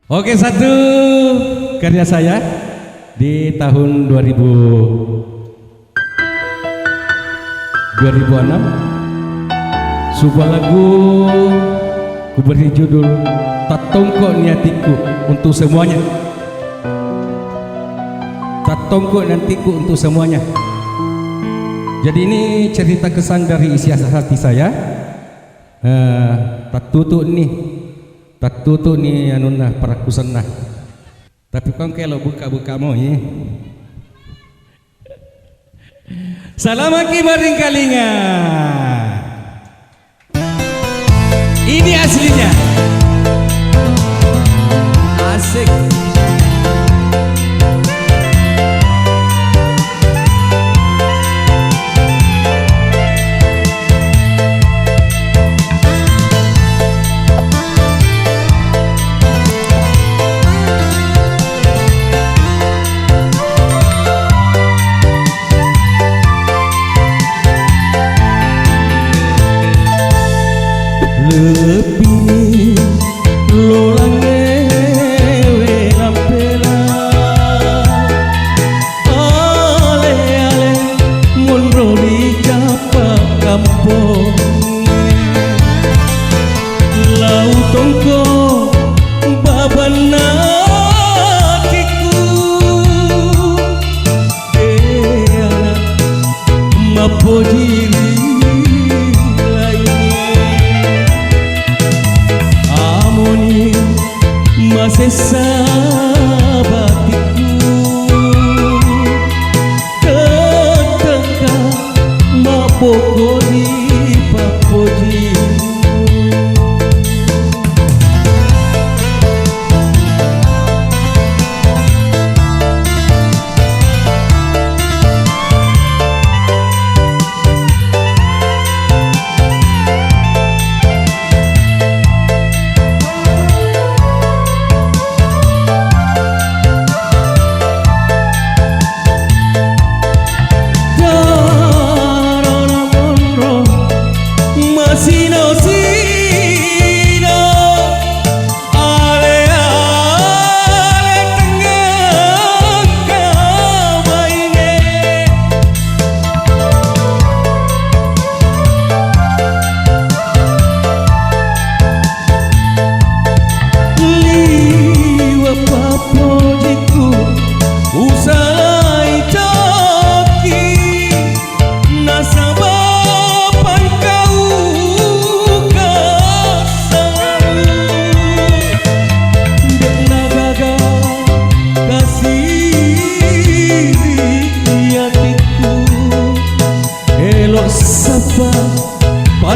Oke, satu karya saya di tahun 2006, sebuah lagu ku beri judul Tak Tongkok Niatiku untuk semuanya. Tak tongkok nantiku untuk semuanya. Jadi ini cerita kesan dari isi hati saya. Tak tutup nih anunah perakusan nah. Tapi kau kalau buka mau ya. Selamat kimaring kalinga. Ini aslinya. Asik. Lebih lolang ngewe lampela ale munro di japa kampung lau tongko babana kiku anak mapojiri masih sabatiku ketika mapoko di papoji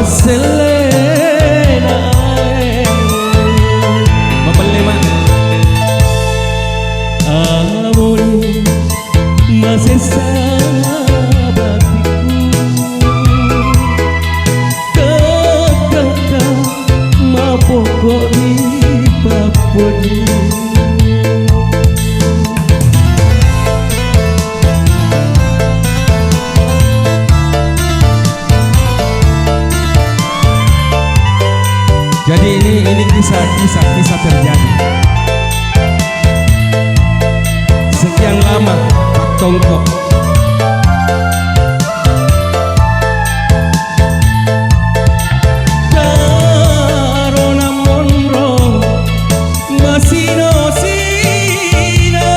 Selena Mapalima Amor masih sabatiku ketika mapoko di papoji Jadi ini kisah terjadi. Sekian lama Pak Tongkok Darona Monro Masino Sino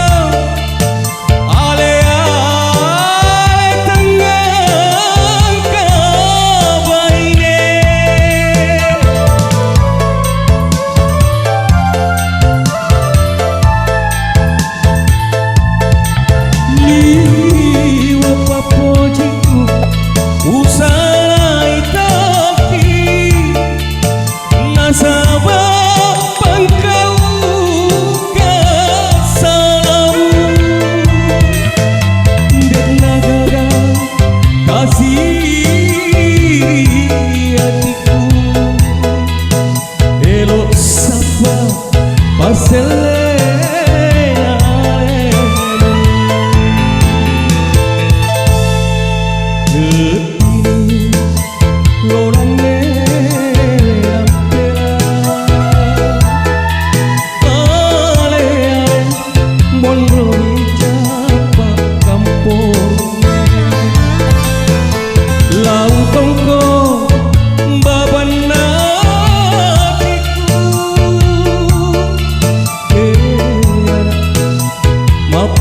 Ale tengah kabaine Li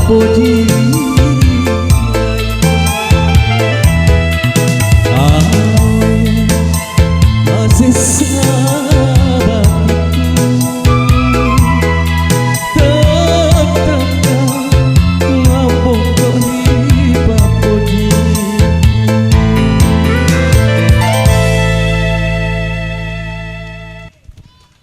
puji